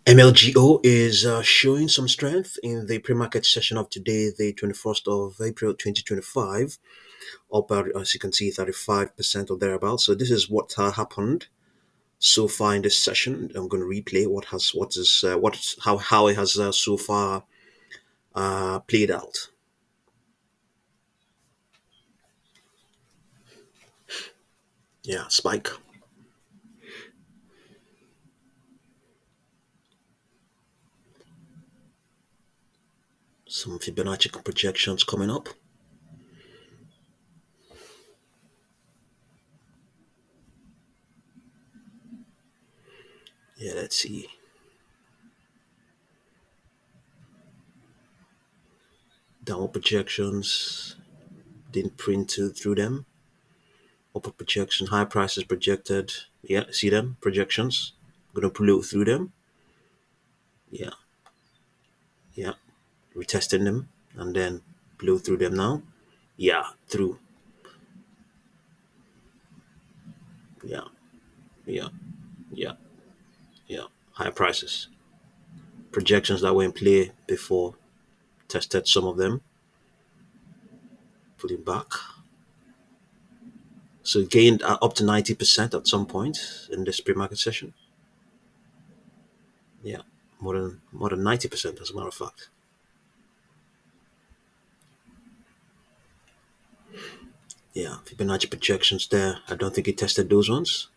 MLGO is showing some strength in the pre-market session of today, the 21st of April 2025, up as you can see 35% or thereabouts. So this is what happened so far in this session. I'm going to replay how it has so far played out. Yeah, spike. Some Fibonacci projections coming up. Yeah, let's see. Downward projections didn't print through them. Upper projection, high prices projected. Yeah, see them projections. Gonna blow through them. Yeah, yeah. Retesting them and then blow through them now. Yeah, through. Yeah, yeah, yeah, yeah. High prices. Projections that were in play before tested some of them. Pulling back. So it gained up to 90% at some point in this pre-market session. Yeah, more than 90% as a matter of fact. Yeah, Fibonacci projections there. I don't think it tested those ones.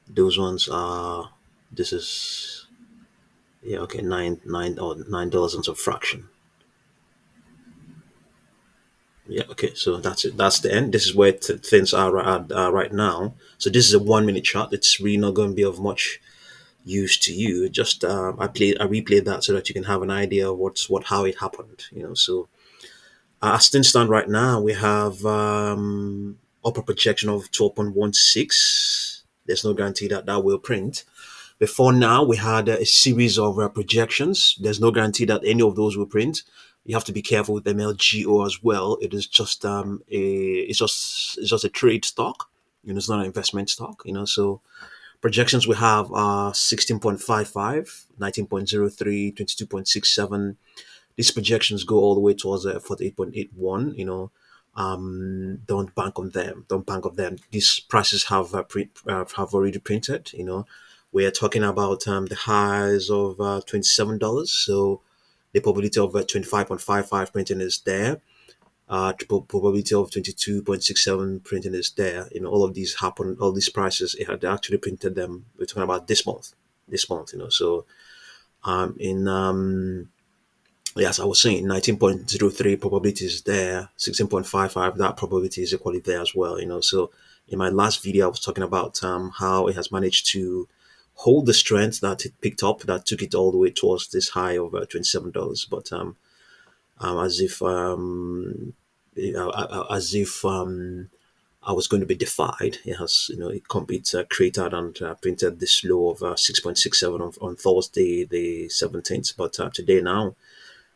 Those ones are. This is yeah okay $9 and some fraction. Yeah, okay, so that's it. That's the end. This is where things are right now. So this is a 1 minute chart. It's really not going to be of much use to you. Just I replayed that so that you can have an idea of how it happened. So as things stand right now, we have upper projection of 12.16. There's no guarantee that that will print. Before now, we had a series of projections. There's no guarantee that any of those will print. You have to be careful with MLGO as well. It is just it's just a trade stock. It's not an investment stock. So projections we have are 16.55, 19.03, 22.67. These projections go all the way towards 48.81. Don't bank on them. Don't bank on them. These prices have already printed. We are talking about the highs of $27. So the probability of 25.55 printing is there. Probability of 22.67 printing is there. All of these happen. All these prices, it had actually printed them. We're talking about this month. This month. So in yes, I was saying 19.03 probability is there, 16.55, that probability is equally there as well. So in my last video, I was talking about how it has managed to hold the strength that it picked up, that took it all the way towards this high of $27. But as if I was going to be defied. It has, it created and printed this low of 6.67 on Thursday, the 17th. But today now,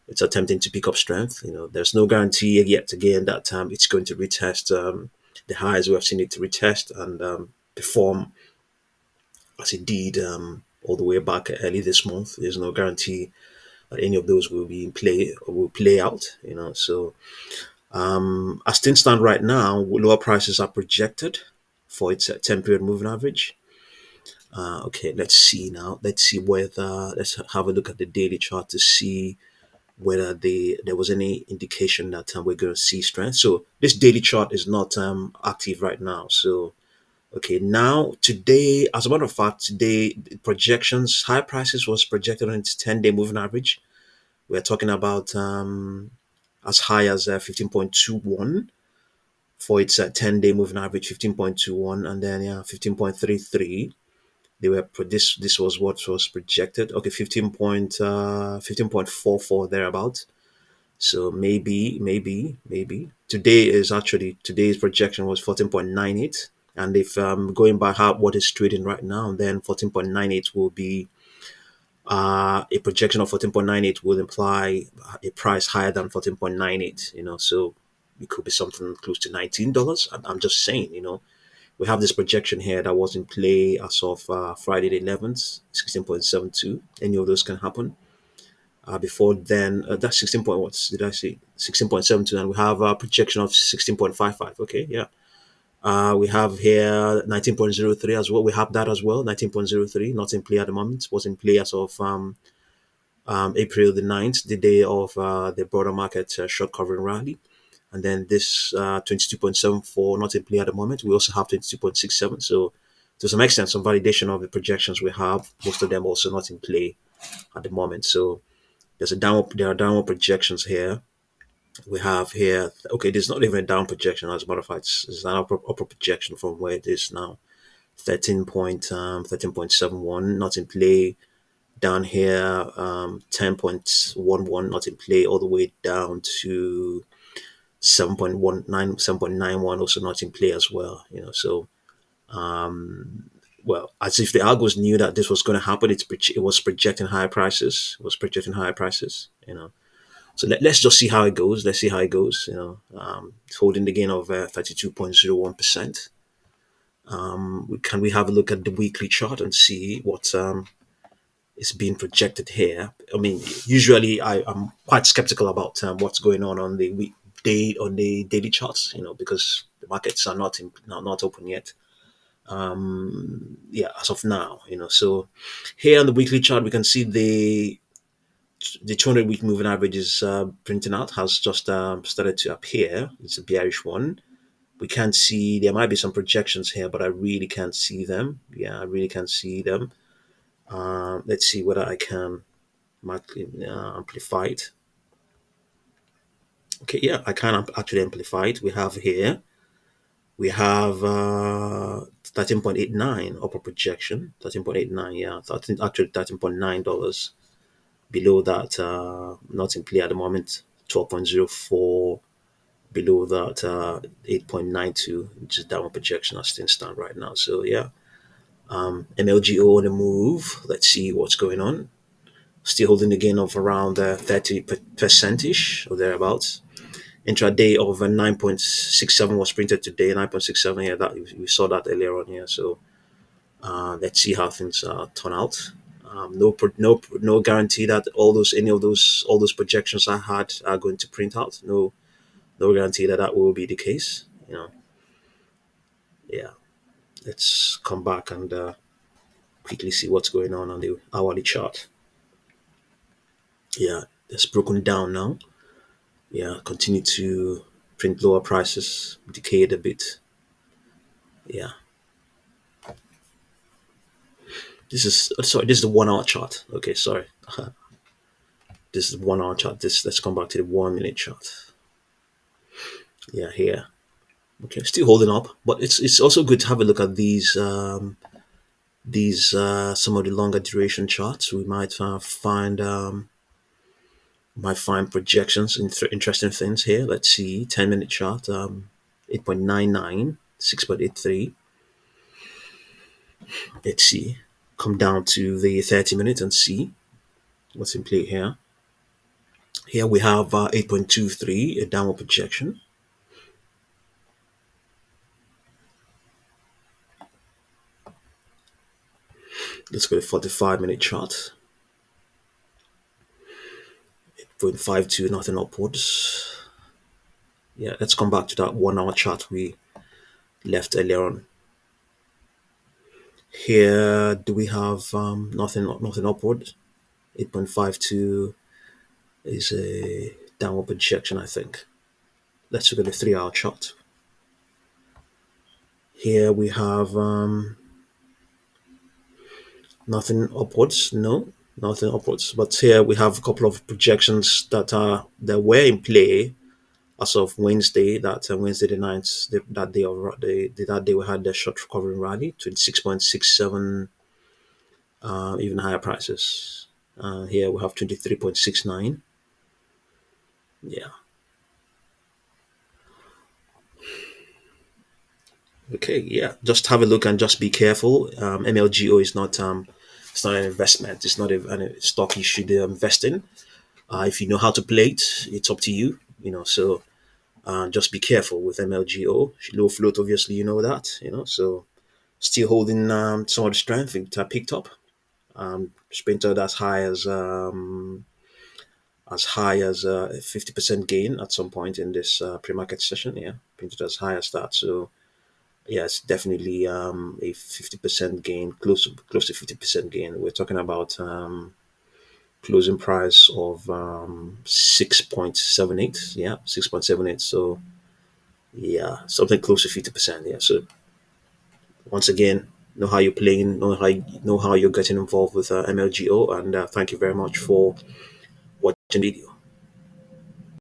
it's attempting to pick up strength. There's no guarantee yet again that it's going to retest the highs we have seen it to retest and perform as it did all the way back early this month. There's no guarantee that any of those will be in play or will play out. So as things stand right now, lower prices are projected for its 10-period moving average. Okay, let's see now. Let's have a look at the daily chart to see whether there was any indication that we're going to see strength. So this daily chart is not active right now. So okay, now today, as a matter of fact, today projections high prices was projected on its 10-day moving average. We're talking about as high as 15.21 for its 10-day moving average, 15.21, and then 15.33. They were this was what was projected. Okay, 15.44 thereabout. So maybe today's projection was 14.98, and if going by what is trading right now, then 14.98 will be a projection of 14.98 will imply a price higher than 14.98. So it could be something close to $19. I'm just saying. We have this projection here that was in play as of Friday the 11th, 16.72. Any of those can happen. Before then, that's 16 point, what did I say? 16.72. And we have a projection of 16.55. Okay, yeah. We have here 19.03 as well. We have that as well, 19.03, not in play at the moment. Was in play as of April the 9th, the day of the broader market short covering rally. And then this 22.74, not in play at the moment. We also have 22.67. So to some extent, some validation of the projections we have, most of them also not in play at the moment. So there are downward projections here. We have here, okay, there's not even a down projection, as a matter of fact, it's an upper projection from where it is now. 13.71 not in play. Down here, 10.11 not in play, all the way down to 7.19, 7.91 also not in play as well. So well, as if the algos knew that this was going to happen, it was projecting higher prices. It was projecting higher prices. So let's just see how it goes. Let's see how it goes. It's holding the gain of 32.01%. Can we have a look at the weekly chart and see what is being projected here? I mean, usually I'm quite skeptical about what's going on the on the daily charts. Because the markets are not open yet. Yeah, as of now. So here on the weekly chart, we can see the 200-week moving average is printing out, has just started to appear. It's a bearish one. We can't see, there might be some projections here, but I really can't see them. Yeah, I really can't see them. Let's see whether I can amplify it. Okay, yeah, I can actually amplify it. We have 13.89 upper projection, 13.89, yeah, 13, actually $13.9. Below that, not in play at the moment, 12.04. Below that, 8.92, which is downward projection as things stand right now. So yeah, MLGO on the move. Let's see what's going on. Still holding the gain of around 30% ish or thereabouts. Intraday of 9.67 was printed today. 9.67. Yeah, that we saw that earlier on here. So let's see how things turn out. No guarantee that all those projections I had are going to print out. No guarantee that that will be the case. Yeah. Let's come back and quickly see what's going on the hourly chart. Yeah, it's broken down now. Yeah, continue to print lower prices, decayed a bit. Yeah, this is the 1 hour chart. Okay, sorry. This is the 1 hour chart. Let's come back to the 1 minute chart. Yeah, here. Okay, still holding up, but it's also good to have a look at these some of the longer duration charts. We might find projections in interesting things here. Let's see, 10-minute chart, 8.99, 6.83. Let's see, come down to the 30 minutes and see what's in play here. Here we have 8.23, a downward projection. Let's go to 45-minute chart. 8.52, nothing upwards. Yeah, let's come back to that 1 hour chart we left earlier on. Here, do we have nothing upward? 8.52 is a downward projection, I think. Let's look at the 3 hour chart. Here we have nothing upwards. No, nothing upwards. But here we have a couple of projections that were in play as of Wednesday. That Wednesday the 9th, that day we had the short recovering rally, 26.67, even higher prices. Here we have 23.69. Yeah. Okay, yeah. Just have a look and just be careful. MLGO is not it's not an investment. It's not a stock you should invest in. If you know how to play it, it's up to you. So Just be careful with MLGO. Low float, obviously, you know that. So still holding some of the strength it picked up. Sprinted as high as 50% gain at some point in this pre-market session. Yeah, printed as high as that. So yeah, it's definitely a 50% gain, close to 50% gain. We're talking about closing price of 6.78. Yeah, 6.78. So yeah, something close to 50%. Yeah. So once again, know how you're playing, know how you're getting involved with MLGO, and thank you very much for watching the video.